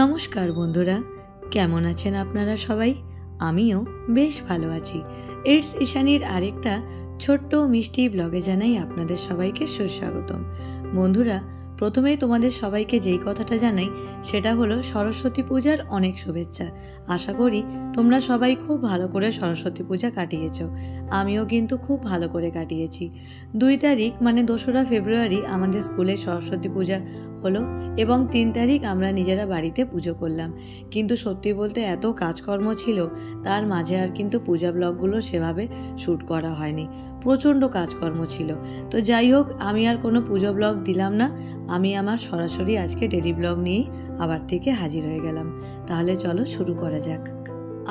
নমস্কার বন্ধুরা, কেমন আছেন আপনারা সবাই? আমিও বেশ ভালো আছি। ইটস ঈশানীর আরেকটা ছোট্ট মিষ্টি ব্লগে জানাই আপনাদের সবাইকে সুস্বাগতম। বন্ধুরা, প্রথমেই তোমাদের সবাইকে যেই কথাটা জানাই সেটা হলো সরস্বতী পূজার অনেক শুভেচ্ছা। আশা করি তোমরা সবাই খুব ভালো করে সরস্বতী পূজা কাটিয়েছো। আমিও কিন্তু খুব ভালো করে কাটিয়েছি। 2 তারিখ মানে 2রা ফেব্রুয়ারি আমাদের স্কুলে সরস্বতী পূজা হলো এবং 3 তারিখ আমরা নিজেরা বাড়িতে পুজো করলাম। কিন্তু সত্যি বলতে এত কাজকর্ম ছিল, তার মাঝে আর কিন্তু পূজা ব্লগগুলো সেভাবে শ্যুট করা হয়নি। প্রচণ্ড কাজকর্ম ছিল। তো যাই হোক, আমি আর কোনো পুজো ব্লগ দিলাম না। আমি আমার সরাসরি আজকে ডেলি ব্লগ নিয়েই আবার থেকে হাজির হয়ে গেলাম। তাহলে চলো শুরু করা যাক।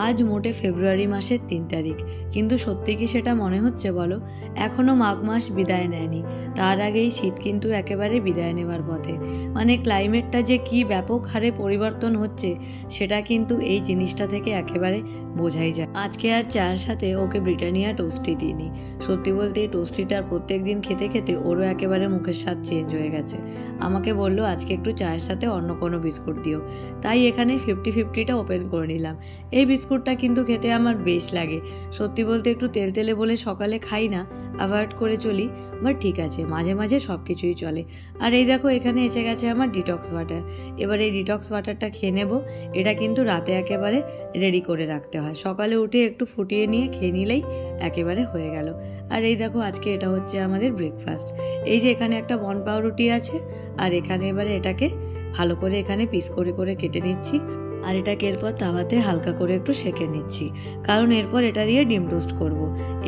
আজ মোটে ফেব্রুয়ারি মাসের 3 তারিখ, কিন্তু সত্যি কি সেটা মনে হচ্ছে বলো? এখনও মাঘ মাস বিদায় নেয়নি, তার আগেই শীত কিন্তু একেবারে বিদায় নেওয়ার পথে। মানে ক্লাইমেটটা যে কি ব্যাপক হারে পরিবর্তন হচ্ছে সেটা কিন্তু এই জিনিসটা থেকে একেবারে বোঝাই যায়। আজকে আর চার সাথে ওকে ব্রিটানিয়া টোস্টি দিইনি। সত্যি বলতে এই টোস্টিটার প্রত্যেক দিন খেতে খেতে ওরও একেবারে মুখের স্বাদ চেঞ্জ হয়ে গেছে। আমাকে বললো আজকে একটু চায়ের সাথে অন্য কোনো বিস্কুট দিও, তাই এখানে 50-50টা ওপেন করে নিলাম। এই বিস্কুটটা কিন্তু খেতে আমার বেশ লাগে। সত্যি বলতে একটু তেলতেলে বলে সকালে খাই না, অ্যাভয়েড করে চলি, বাট ঠিক আছে, মাঝে মাঝে সব কিছুই চলে। আর এই দেখো, এখানে এসে গেছে আমার ডিটক্স ওয়াটার। এবার এই ডিটক্স ওয়াটারটা খেয়ে নেব। এটা কিন্তু রাতে একেবারে রেডি করে রাখতে হয়, সকালে উঠে একটু ফুটিয়ে নিয়ে খেয়ে নিলেই একেবারে হয়ে গেল। আর এই দেখো, আজকে এটা হচ্ছে আমাদের ব্রেকফাস্ট। এই যে এখানে একটা বন পাউরুটি আছে, আর এখানে এবারে এটাকে ভালো করে এখানে পিস করে করে কেটে নিচ্ছি। আর এটাকে এরপর তাওয়াতে হালকা করে একটু সেঁকে নিচ্ছি, কারণ এরপর এটা দিয়ে ডিম টোস্ট করব।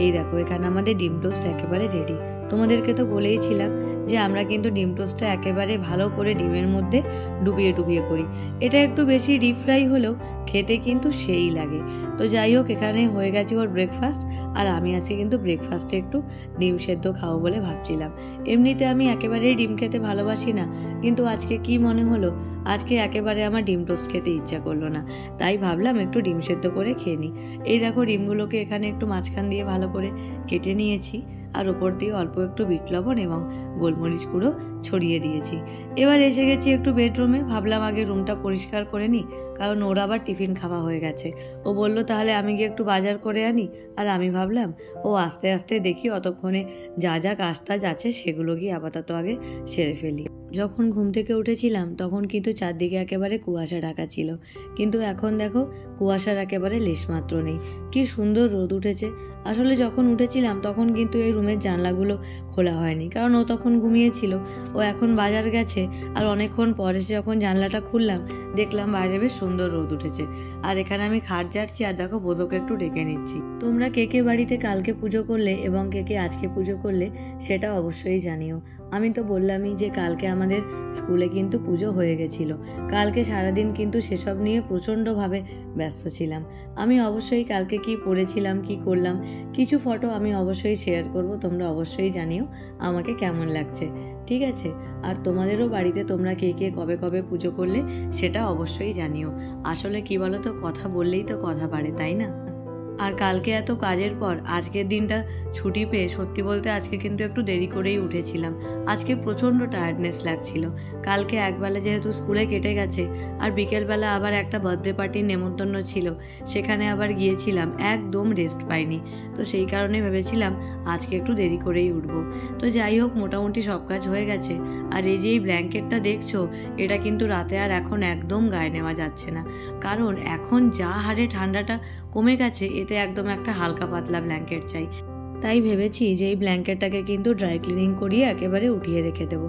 এই দেখো, এখানে আমাদের ডিম টোস্ট একেবারে রেডি। তোমাদেরকে তো বলেইছিলাম যে আমরা কিন্তু ডিম টোস্টটা একেবারে ভালো করে ডিমের মধ্যে ডুবিয়ে ডুবিয়ে করি। এটা একটু বেশি ডিপ ফ্রাই হলেও খেতে কিন্তু সেই লাগে। তো যাই হোক, এখানে হয়ে গেছে ওর ব্রেকফাস্ট। আর আমি আজকে কিন্তু ব্রেকফাস্টে একটু ডিম সেদ্ধ খাবো বলে ভাবছিলাম। এমনিতে আমি একেবারেই ডিম খেতে ভালোবাসি না, কিন্তু আজকে কি মনে হলো, আজকে একেবারে আমার ডিম টোস্ট খেতে ইচ্ছা করলো না, তাই ভাবলাম একটু ডিম সেদ্ধ করে খেয়ে নিই। এই দেখো, ডিমগুলোকে এখানে একটু মাঝখান দিয়ে ভালো করে কেটে নিয়েছি, আর ওপর দিয়ে অল্প একটু বিট লবণ এবং গোলমরিচ গুঁড়ো ছড়িয়ে দিয়েছি। এবার এসে গেছি একটু বেডরুমে। ভাবলাম আগে রুমটা পরিষ্কার করে নিই, কারণ ওর আবার টিফিন খাওয়া হয়ে গেছে। ও বলল তাহলে আমি গিয়ে একটু বাজার করে আনি, আর আমি ভাবলাম ও আস্তে আস্তে দেখি অতক্ষণে যা যা কাজ টাজ আছে সেগুলো গিয়ে আপাতত আগে সেরে ফেলি। যখন ঘুম থেকে উঠেছিলাম তখন কিন্তু চারদিকে একেবারে কুয়াশা ঢাকা ছিল, কিন্তু এখন দেখো কুয়াশার একেবারে লেশমাত্র নেই। কি সুন্দর রোদ উঠেছে। আসলে যখন উঠেছিলাম তখন কিন্তু এই রুমের জানলাগুলো খোলা হয়নি, কারণ ও তখন ঘুমিয়েছিল। ও এখন বাজার গেছে, আর অনেকক্ষণ পরে যখন জানলাটা খুললাম দেখলাম বাইরে বেশ সুন্দর রোদ উঠেছে। আর এখানে আমি খাট ঝাড়ছি, আর দেখো বোধকে একটু ডেকে নিচ্ছি। তোমরা কে কে বাড়িতে কালকে পুজো করলে এবং কে কে আজকে পুজো করলে সেটা অবশ্যই জানিও। আমি তো বললামই যে কালকে আমাদের স্কুলে কিন্তু পুজো হয়ে গেছিল। কালকে সারাদিন কিন্তু সেসব নিয়ে প্রচণ্ডভাবে ব্যস্ত ছিলাম। আমি অবশ্যই কালকে কি পড়েছিলাম, কি করলাম, কিছু ফটো আমি অবশ্যই শেয়ার করব। তোমরা অবশ্যই জানিও আমাকে কেমন লাগছে, ঠিক আছে? আর তোমাদেরও বাড়িতে তোমরা কে কে কবে কবে পুজো করলে সেটা অবশ্যই জানিও। আসলে কি বলো তো, কথা বললেই তো কথা বাড়ে, তাই না? আর কালকে এত কাজের পর আজকের দিনটা ছুটি পেয়ে সত্যি বলতে আজকে কিন্তু একটু দেরি করেই উঠেছিলাম। আজকে প্রচণ্ড টায়ার্ডনেস লাগছিল। কালকে একবেলা যেহেতু স্কুলে কেটে গেছে, আর বিকেলবেলা আবার একটা বার্থডে পার্টির নেমন্তন্ন ছিল, সেখানে আবার গিয়েছিলাম, একদম রেস্ট পাইনি। তো সেই কারণে ভেবেছিলাম আজকে একটু দেরি করেই উঠবো। তো যাই হোক, মোটামুটি সব কাজ হয়ে গেছে। আর এই যে এই ব্ল্যাঙ্কেটটা দেখছো, এটা কিন্তু রাতে আর এখন একদম গায়ে নেওয়া যাচ্ছে না, কারণ এখন যা হারে ঠান্ডাটা কমে গেছে, এতে একদম একটা হালকা পাতলা ব্ল্যাঙ্কেট চাই। তাই ভেবেছি যে এই ব্ল্যাঙ্কেটটাকে কিন্তু ড্রাই ক্লিনিং করিয়ে একেবারে উঠিয়ে রেখে দেবো।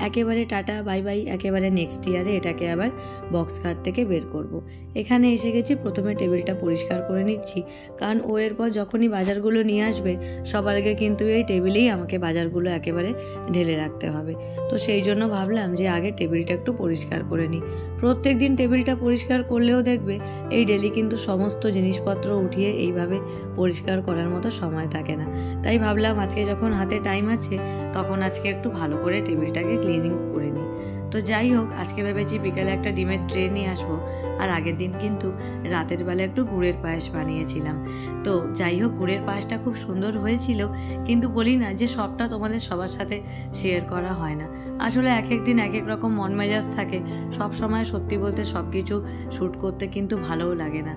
একেবারে টাটা বাই বাই, একেবারে নেক্সট ইয়ারে এটাকে আবার বক্স খাট থেকে বের করব। এখানে এসে গেছি, প্রথমে টেবিলটা পরিষ্কার করে নিচ্ছি, কারণ ও এরপর যখনই বাজারগুলো নিয়ে আসবে সবার আগে কিন্তু এই টেবিলেই আমাকে বাজারগুলো একেবারে ঢেলে রাখতে হবে। তো সেই জন্য ভাবলাম যে আগে টেবিলটা একটু পরিষ্কার করে নিই। প্রত্যেক দিন টেবিলটা পরিষ্কার করলেও দেখবে এই ডেলি কিন্তু সমস্ত জিনিসপত্র উঠিয়ে এইভাবে পরিষ্কার করার মতো সময় থাকে না। তাই ভাবলাম আজকে যখন হাতে টাইম আছে তখন আজকে একটু ভালো করে টেবিলটাকে ক্লিনিং করে নিই। তো যাই হোক, আজকে ভেবেছি বিকালে একটা ডিমের ট্রে নিয়ে আসবো। আর আগের দিন কিন্তু রাতের বেলা একটু গুড়ের পায়েস বানিয়েছিলাম। তো যাই হোক, গুড়ের পায়েসটা খুব সুন্দর হয়েছিল, কিন্তু বলি না যে সবটা তোমাদের সবার সাথে শেয়ার করা হয় না। আসলে এক এক দিন এক এক রকম মন মেজাজ থাকে, সব সময় সত্যি বলতে সব কিছু শ্যুট করতে কিন্তু ভালোও লাগে না।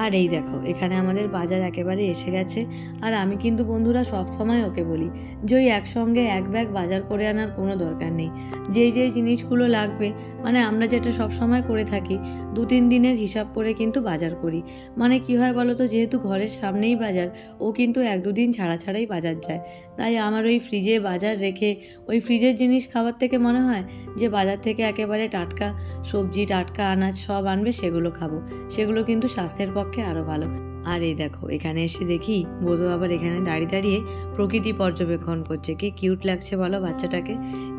আর এই দেখো, এখানে আমাদের বাজার একেবারে এসে গেছে। আর আমি কিন্তু বন্ধুরা সব সময় ওকে বলি যে ওই একসঙ্গে এক ব্যাগ বাজার করে আনার কোনো দরকার নেই। যেই যেই জিনিসগুলো লাগবে, মানে আমরা যেটা সব সময় করে থাকি, 2-3 দিনের হিসাব করে কিন্তু বাজার করি। মানে কি হয় বলো তো, যেহেতু ঘরের সামনেই বাজার, ও কিন্তু 1-2 দিন ছাড়া ছাড়াই বাজার যায়। তাই আমার ওই ফ্রিজে বাজার রেখে ওই ফ্রিজের জিনিস খাবার থেকে মনে হয় যে বাজার থেকে একেবারে টাটকা সবজি, টাটকা আনাজ সব আনবে, সেগুলো খাবো। সেগুলো কিন্তু স্বাস্থ্যের পক্ষে আরও ভালো। আর এই দেখো, এখানে এসে দেখি বোধ আবার এখানে দাঁড়িয়ে দাঁড়িয়ে প্রকৃতি পর্যবেক্ষণ করছে। কি কিউট লাগছে বলো বাচ্চাটাকে।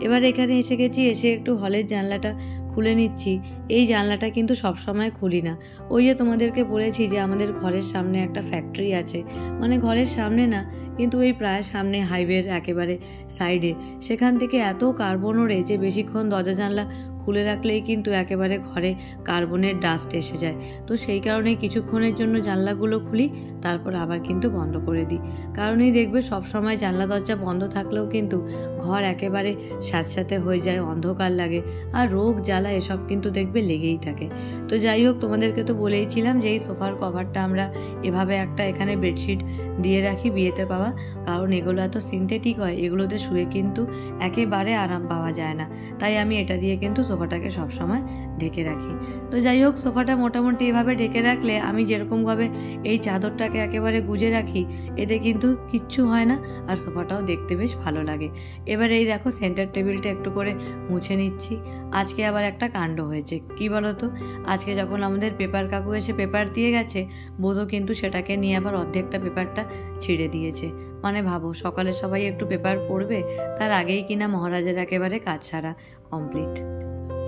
এবার এখানে এসে গেছি, এসে একটু হলের জানলাটা খুলে নিচ্ছি। এই জানলাটা কিন্তু সব সময় খুলি না। ওই যে তোমাদেরকে বলেছি যে আমাদের ঘরের সামনে একটা ফ্যাক্টরি আছে, মানে ঘরের সামনে না, কিন্তু ওই প্রায় সামনে হাইওয়ের একেবারে সাইডে। সেখান থেকে এত কার্বন ওড়ে যে বেশিক্ষণ দরজা জানলা খুলে রাখলেই কিন্তু একেবারে ঘরে কার্বনের ডাস্ট এসে যায়। তো সেই কারণে কিছুক্ষণের জন্য জানলাগুলো খুলি, তারপর আবার কিন্তু বন্ধ করে দিই। কারণেই দেখবে সবসময় জানলা দরজা বন্ধ থাকলেও কিন্তু ঘর একেবারে স্যাঁতস্যাঁতে হয়ে যায়, অন্ধকার লাগে, আর রোগ জ্বালা এসব কিন্তু দেখবে লেগেই থাকে। তো যাই হোক, তোমাদেরকে তো বলেইছিলাম যে এই সোফার কভারটা আমরা এভাবে একটা এখানে বেডশিট দিয়ে রাখি বিয়েতে পাওয়া, কারণ এগুলো এত সিনথেটিক হয়, এগুলোতে শুয়ে কিন্তু একেবারে আরাম পাওয়া যায় না। তাই আমি এটা দিয়ে কিন্তু সোফাটাকে সবসময় ঢেকে রাখি। তো যাই হোক, সোফাটা মোটামুটি এভাবে ঢেকে রাখলে আমি যেরকমভাবে এই চাদরটাকে একেবারে গুজে রাখি, এতে কিন্তু কিচ্ছু হয় না, আর সোফাটাও দেখতে বেশ ভালো লাগে। এবার এই দেখো, সেন্টার টেবিলটা একটু করে মুছে নিচ্ছি। আজকে আবার একটা কাণ্ড হয়েছে, কি বলতো, আজকে যখন আমাদের পেপার কাকু এসে পেপার দিয়ে গেছে, বোধও কিন্তু সেটাকে নিয়ে আবার অর্ধেকটা পেপারটা ছিঁড়ে দিয়েছে। মানে ভাবো, সকালে সবাই একটু পেপার পড়বে, তার আগেই কিনা মহারাজের একেবারে কাজ সারা কমপ্লিট।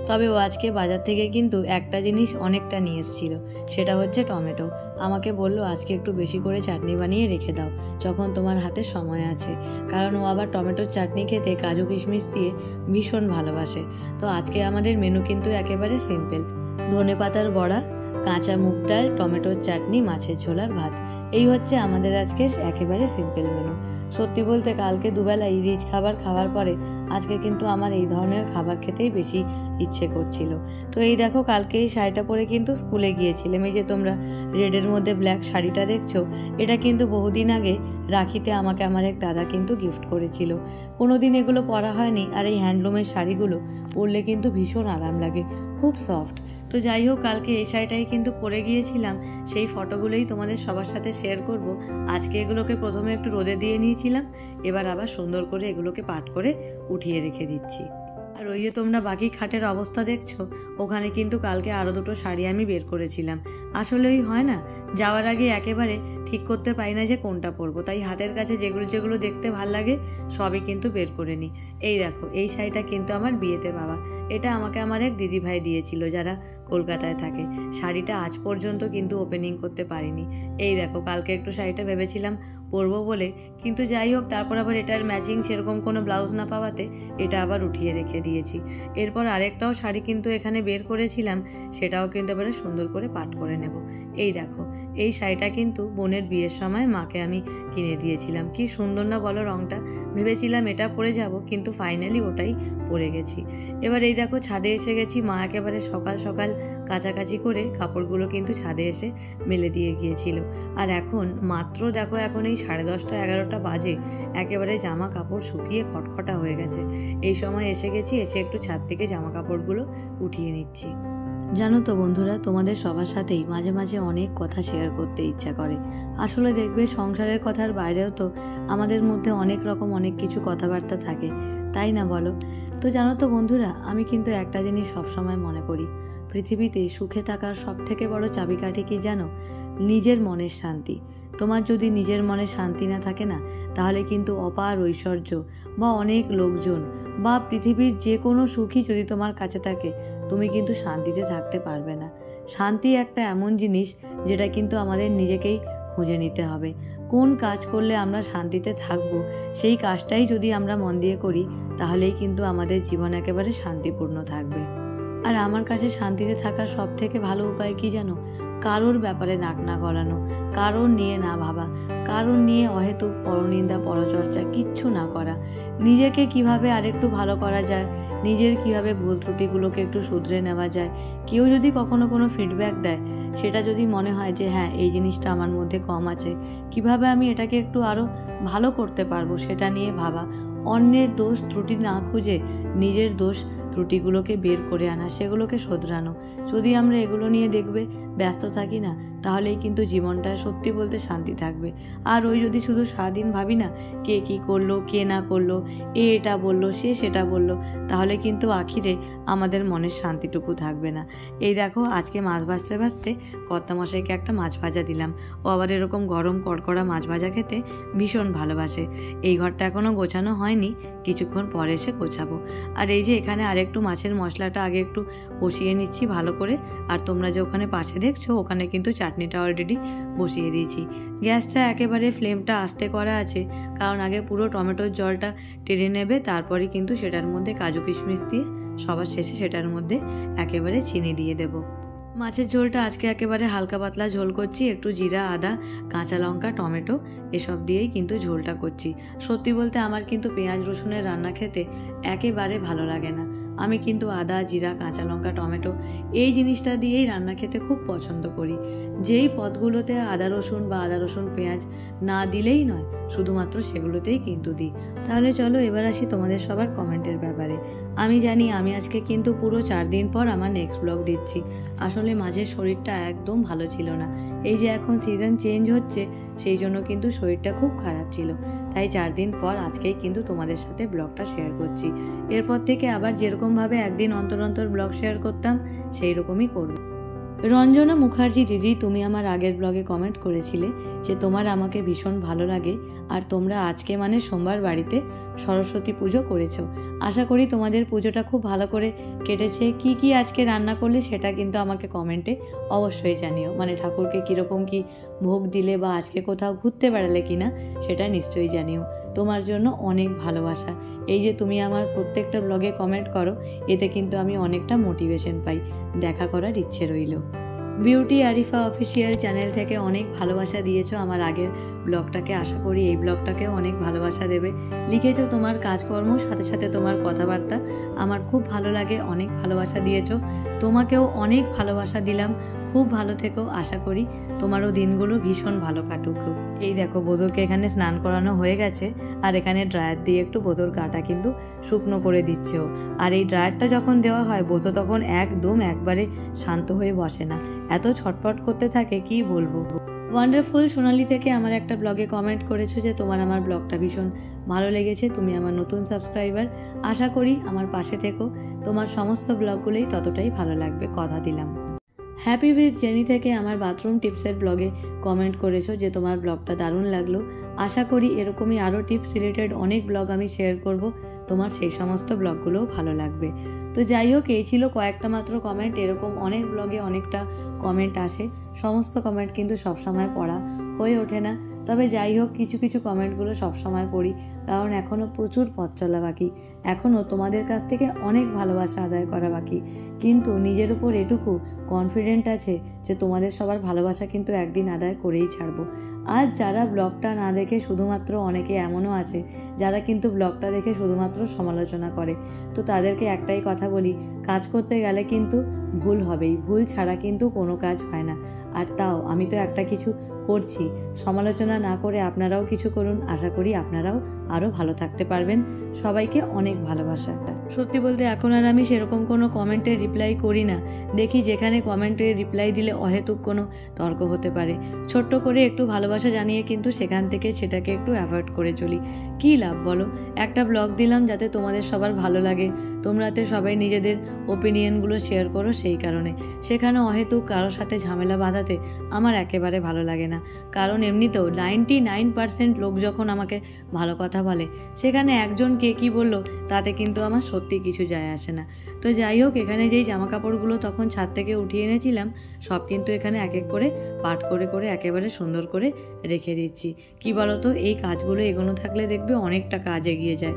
তবে ও আজকে বাজার থেকে কিন্তু একটা জিনিস অনেকটা নিয়ে এসেছিল, সেটা হচ্ছে টমেটো। আমাকে বললো আজকে একটু বেশি করে চাটনি বানিয়ে রেখে দাও যখন তোমার হাতে সময় আছে, কারণ ও আবার টমেটোর চাটনি খেতে কাজু কিশমিশ দিয়ে ভীষণ ভালোবাসে। তো আজকে আমাদের মেনু কিন্তু একেবারে সিম্পল: ধনেপাতার বড়া, কাঁচা মুগ ডাল, টমেটোর চাটনি, মাছের ঝোল আর ভাত। এই হচ্ছে আমাদের আজকে একেবারে সিম্পল মেনু। সত্যি বলতে কালকে দুবেলা এই রিচ খাবার খাওয়ার পরে আজকে কিন্তু আমার এই ধরনের খাবার খেতেই বেশি ইচ্ছে করছিল। তো এই দেখো, কালকে এই শাড়িটা পরে কিন্তু স্কুলে গিয়েছিলাম। এই যে তোমরা রেডের মধ্যে ব্ল্যাক শাড়িটা দেখছো, এটা কিন্তু বহুদিন আগে রাখিতে আমাকে আমার এক দাদা কিন্তু গিফট করেছিল। কোনোদিন এগুলো পরা হয়নি, আর এই হ্যান্ডলুমের শাড়িগুলো পরলে কিন্তু ভীষণ আরাম লাগে, খুব সফট। তো যাই হোক, কালকে এই শাড়িটাই কিন্তু পরে গিয়েছিলাম, সেই ফটোগুলোই তোমাদের সবার সাথে শেয়ার করব। আজকে এগুলোকে প্রথমে একটু রোদে দিয়ে নিয়েছিলাম, এবার আবার সুন্দর করে এগুলোকে পাট করে উঠিয়ে রেখে দিচ্ছি। আর ওই যে তোমরা বাকি খাটের অবস্থা দেখছো, ওখানে কিন্তু কালকে আরও 2টো শাড়ি আমি বের করেছিলাম। আসলে ওই হয় না, যাওয়ার আগে একেবারে ঠিক করতে পারি না যে কোনটা পরবো, তাই হাতের কাছে যেগুলো যেগুলো দেখতে ভাল লাগে সবই কিন্তু বের করে নিই। এই দেখো, এই শাড়িটা কিন্তু আমার বিয়েতে পাওয়া। এটা আমাকে আমার এক দিদিভাই দিয়েছিল, যারা কলকাতায় থাকে। শাড়িটা আজ পর্যন্ত কিন্তু ওপেনিং করতে পারিনি। এই দেখো, কালকে একটু শাড়িটা ভেবেছিলাম পরবো বলে, কিন্তু যাই হোক, তারপর আবার এটার ম্যাচিং সেরকম কোনো ব্লাউজ না পাওয়াতে এটা আবার উঠিয়ে রেখে দিয়েছি। এরপর আরেকটাও শাড়ি কিন্তু এখানে বের করেছিলাম, সেটাও কিন্তু এবারে সুন্দর করে পাট করে নেব। এই দেখো, এই শাড়িটা কিন্তু বোনের বিয়ের সময় মাকে আমি কিনে দিয়েছিলাম। কি সুন্দর না বলো রংটা। ভেবেছিলাম এটা পরে যাব, কিন্তু ফাইনালি ওটাই পরে গেছি। এবার এই দেখো, ছাদে এসে গেছি। মা একেবারে সকাল সকাল কাচাকাচি করে কাপড়গুলো কিন্তু ছাদে এসে মেলে দিয়ে গিয়েছিল। আর এখন মাত্র দেখো, এখন এই 10:30 11টা বাজে, একেবারে জামা কাপড় শুকিয়ে খটখটা হয়ে গেছে। এই সময় এসে গেছি, এসে একটু ছাদ থেকে জামা কাপড়গুলো উঠিয়ে নিচ্ছি। জানো তো বন্ধুরা, তোমাদের সবার সাথেই মাঝে মাঝে অনেক কথা শেয়ার করতে ইচ্ছা করে। আসলে দেখবে, সংসারের কথার বাইরেও তো আমাদের মধ্যে অনেক রকম অনেক কিছু কথাবার্তা থাকে, তাই না বলো? তো জানো তো বন্ধুরা, আমি কিন্তু একটা জিনিস সবসময় মনে করি, পৃথিবীতে সুখে থাকার সবথেকে বড় চাবিকাঠি কি জানো? নিজের মনের শান্তি। তোমার যদি নিজের মনে শান্তি না থাকে না, তাহলে কিন্তু অপার ঐশ্বর্য বা অনেক লোকজন বা পৃথিবীর যে কোনো সুখই যদি তোমার কাছে থাকে, তুমি কিন্তু শান্তিতে থাকতে পারবে না। শান্তি একটা এমন জিনিস যেটা কিন্তু আমাদের নিজেকেই খুঁজে নিতে হবে। কোন কাজ করলে আমরা শান্তিতে থাকব, সেই কাজটাই যদি আমরা মন দিয়ে করি তাহলেই কিন্তু আমাদের জীবন একেবারে শান্তিপূর্ণ থাকবে। আর আমার কাছে শান্তিতে থাকার সব থেকে ভালো উপায় কি জানো? কারোর ব্যাপারে নাক না গলানো, কারোর নিয়ে না ভাবা, কারোর নিয়ে অহেতুক পরনিন্দা পরচর্চা কিচ্ছু না করা। নিজেকে কিভাবে আরেকটু ভালো করা যায়, নিজের কিভাবে ভুল ত্রুটিগুলোকে একটু শুধরে নেওয়া যায়, কেউ যদি কখনো কোনো ফিডব্যাক দেয়, সেটা যদি মনে হয় যে হ্যাঁ এই জিনিসটা আমার মধ্যে কম আছে, কিভাবে আমি এটাকে একটু আরও ভালো করতে পারবো, সেটা নিয়ে ভাবা। অন্যের দোষ ত্রুটি না খুঁজে নিজের দোষ ত্রুটিগুলোকে বের করে আনা, সেগুলোকে শোধরানো। যদি আমরা এগুলো নিয়ে দেখবে ব্যস্ত থাকি না, তাহলেই কিন্তু জীবনটা সত্যি বলতে শান্তি থাকবে। আর ওই যদি শুধু সারাদিন ভাবি না কে কি করলো, কে না করলো, এটা বললো, সে সেটা বললো, তাহলে কিন্তু আখিরে আমাদের মনের শান্তিটুকু থাকবে না। এই দেখো আজকে মাছ ভাজতে ভাজতে কর্তামশাইকে একটা মাছ ভাজা দিলাম। ও আবার এরকম গরম কড়কড়া মাছ ভাজা খেতে ভীষণ ভালোবাসে। এই ঘরটা এখনও গোছানো হয়নি, কিছুক্ষণ পরে এসে গোছাবো। আর এই যে এখানে আরেকটু মাছের মশলাটা আগে একটু কষিয়ে নিচ্ছি ভালো করে। আর তোমরা যে ওখানে পাশে দেখছো, ওখানে কিন্তু চাটনিটা অলরেডি বসিয়ে দিয়েছি। গ্যাসটা একেবারে ফ্লেমটা আস্তে করা আছে, কারণ আগে পুরো টমেটোর জলটা টেনে নেবে, তারপরে কিন্তু সেটার মধ্যে কাজু কিশমিশ দিয়ে সবার শেষে সেটার মধ্যে একেবারে চিনি দিয়ে দেবো। মাছের ঝোলটা আজকে একেবারে হালকা পাতলা ঝোল করছি, একটু জিরা, আদা, কাঁচা লঙ্কা, টমেটো এসব দিয়েই কিন্তু ঝোলটা করছি। সত্যি বলতে আমার কিন্তু পেঁয়াজ রসুনের রান্না খেতে একেবারে ভালো লাগে না। আমি কিন্তু আদা, জিরা, কাঁচা লঙ্কা, টমেটো এই জিনিসটা দিয়েই রান্না খেতে খুব পছন্দ করি। যেই পদগুলোতে আদা রসুন বা আদা রসুন পেঁয়াজ না দিলেই নয়, শুধুমাত্র সেগুলোতেই কিন্তু দিই। তাহলে চলো এবার আসি তোমাদের সবার কমেন্টের ব্যাপারে। আমি জানি আমি আজকে কিন্তু পুরো 4 দিন পর আমার নেক্সট ব্লগ দিচ্ছি। আসলে মাঝের শরীরটা একদম ভালো ছিল না। এই যে এখন সিজন চেঞ্জ হচ্ছে, সেই জন্য কিন্তু শরীরটা খুব খারাপ ছিল। তাই 4 দিন পর আজকেই কিন্তু তোমাদের সাথে ব্লগটা শেয়ার করছি। এরপর থেকে আবার যেরকমভাবে একদিন অন্তর অন্তর ব্লগ শেয়ার করতাম, সেই রকমই করব। রঞ্জনা মুখার্জি দিদি, তুমি আমার আগের ব্লগে কমেন্ট করেছিলে যে তোমার আমাকে ভীষণ ভালো লাগে, আর তোমরা আজকে মানে সোমবার বাড়িতে সরস্বতী পুজো করেছো। আশা করি তোমাদের পুজোটা খুব ভালো করে কেটেছে। কি কি আজকে রান্না করলে সেটা কিন্তু আমাকে কমেন্টে অবশ্যই জানিও। মানে ঠাকুরকে কীরকম কি ভোগ দিলে বা আজকে কোথাও ঘুরতে বেড়ালে কিনা সেটা নিশ্চয়ই জানিও। তোমার জন্য অনেক ভালোবাসা। এই যে তুমি আমার প্রত্যেকটা ব্লগে কমেন্ট করো, এতে কিন্তু আমি অনেকটা মোটিভেশন পাই। দেখা করার ইচ্ছে রইল। বিউটি আরিফা অফিসিয়াল চ্যানেল থেকে অনেক ভালোবাসা দিয়েছো আমার আগের ব্লগটাকে, আশা করি এই ব্লগটাকেও অনেক ভালোবাসা দেবে। লিখেছো তোমার কাজকর্ম, সাথে সাথে তোমার কথাবার্তা আমার খুব ভালো লাগে, অনেক ভালোবাসা দিয়েছো। তোমাকেও অনেক ভালোবাসা দিলাম। খুব ভালো থেকো, আশা করি তোমারও দিনগুলো ভীষণ ভালো কাটুক। এই দেখো বোতলকে এখানে স্নান করানো হয়ে গেছে, আর এখানে ড্রায়ার দিয়ে একটু বোতল গাটা কিন্তু শুকনো করে দিচ্ছেও। আর এই ড্রায়ারটা যখন দেওয়া হয়, বোতল তখন একদম একবারে শান্ত হয়ে বসে না, এত ছটফট করতে থাকে কি বলবো। ওয়ান্ডারফুল সোনালি থেকে আমার একটা ব্লগে কমেন্ট করেছো যে তোমার আমার ব্লগটা ভীষণ ভালো লেগেছে, তুমি আমার নতুন সাবস্ক্রাইবার, আশা করি আমার পাশে থেকো, তোমার সমস্ত ব্লগগুলোই ততটাই ভালো লাগবে, কথা দিলাম। হ্যাপি উইথ জেনি থেকে আমার বাথরুম টিপসের ব্লগে কমেন্ট করেছো যে তোমার ব্লগটা দারুণ লাগলো। আশা করি এরকমই আরও টিপস রিলেটেড অনেক ব্লগ আমি শেয়ার করব, তোমার সেই সমস্ত ব্লগগুলোও ভালো লাগবে। তো যাই হোক, এই ছিল কয়েকটা মাত্র কমেন্ট। এরকম অনেক ব্লগে অনেকটা কমেন্ট আসে, সমস্ত কমেন্ট কিন্তু সবসময় পড়া হয়ে ওঠে না। তবে যাই হোক, কিছু কিছু কমেন্টগুলো সবসময় পড়ি, কারণ এখনও প্রচুর পথ চলা বাকি, এখনও তোমাদের কাছ থেকে অনেক ভালোবাসা আদায় করা বাকি। কিন্তু নিজের উপর এটুকু কনফিডেন্ট আছে যে তোমাদের সবার ভালোবাসা কিন্তু একদিন আদায় করেই ছাড়বো। আজ যারা ব্লগটা না দেখে শুধুমাত্র, অনেকে এমনও আছে যারা কিন্তু ব্লগটা দেখে শুধুমাত্র সমালোচনা করে, তো তাদেরকে একটাই কথা বলি, কাজ করতে গেলে কিন্তু ভুল হবেই, ভুল ছাড়া কিন্তু কোনো কাজ হয় না। আর তাও আমি তো একটা কিছু করছি, সমালোচনা না করে আপনারাও কিছু করুন, আশা করি আপনারাও আরও ভালো থাকতে পারবেন। সবাইকে অনেক ভালোবাসা। সত্যি বলতে এখন আর আমি সেরকম কোনো কমেন্টে রিপ্লাই করি না, দেখি যেখানে কমেন্টে রিপ্লাই দিলে অহেতুক কোনো তর্ক হতে পারে, ছোট্ট করে একটু ভালোবাসা জানিয়ে কিন্তু সেখান থেকে সেটাকে একটু অ্যাভয়েড করে চলি। কী লাভ বলো? একটা ব্লগ দিলাম যাতে তোমাদের সবার ভালো লাগে, তোমরাতে সবাই নিজেদের ওপিনিয়নগুলো শেয়ার করো, সেই কারণে। সেখানে অহেতুক কারোর সাথে ঝামেলা বাঁধাতে আমার একেবারে ভালো লাগে না, কারণ এমনিতেও 99% লোক যখন আমাকে ভালো কথা কথা বলে, সেখানে একজন কে কী বললো তাতে কিন্তু আমার সত্যি কিছু যায় আসে না। তো যাই হোক, এখানে যেই জামা কাপড়গুলো তখন ছাদ থেকে উঠিয়ে এনেছিলাম সব কিন্তু এখানে এক এক করে পাট করে করে একেবারে সুন্দর করে রেখে দিচ্ছি। কি বলতো, এই কাজগুলো এগোনো থাকলে দেখবে অনেকটা কাজ এগিয়ে যায়।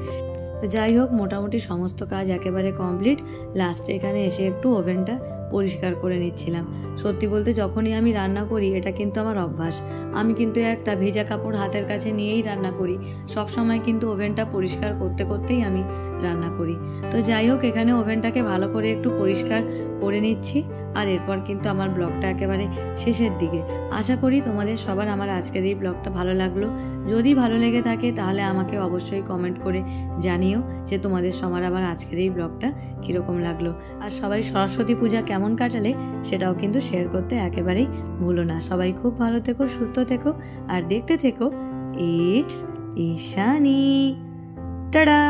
তো যাই হোক, মোটামুটি সমস্ত কাজ একেবারে কমপ্লিট। লাস্টে এখানে এসে একটু ওভেনটা পরিষ্কার করে নিচ্ছিলাম। সত্যি বলতে যখনই আমি রান্না করি, এটা কিন্তু আমার অভ্যাস, আমি কিন্তু একটা ভেজা কাপড় হাতের কাছে নিয়েই রান্না করি। সব সময় কিন্তু ওভেনটা পরিষ্কার করতে করতেই আমি রান্না করি। তো যাই হোক, এখানে ওভেনটাকে ভালো করে একটু পরিষ্কার করে নিচ্ছি। আর এরপর কিন্তু আমার ব্লগটা একেবারে শেষের দিকে। আশা করি তোমাদের সবার আমার আজকের এই ব্লগটা ভালো লাগলো। যদি ভালো লেগে থাকে তাহলে আমাকে অবশ্যই কমেন্ট করে জানিও যে তোমাদের সবার আমার আজকের এই ব্লগটা কীরকম লাগলো। আর সবাই সরস্বতী পূজা কেমন কাটালে সেটাও কিন্তু শেয়ার করতে একেবারেই ভুলো না। সবাই খুব ভালো থেকো, সুস্থ থেকো আর দেখতে থেকো ইটস ঈশানী। টাটা।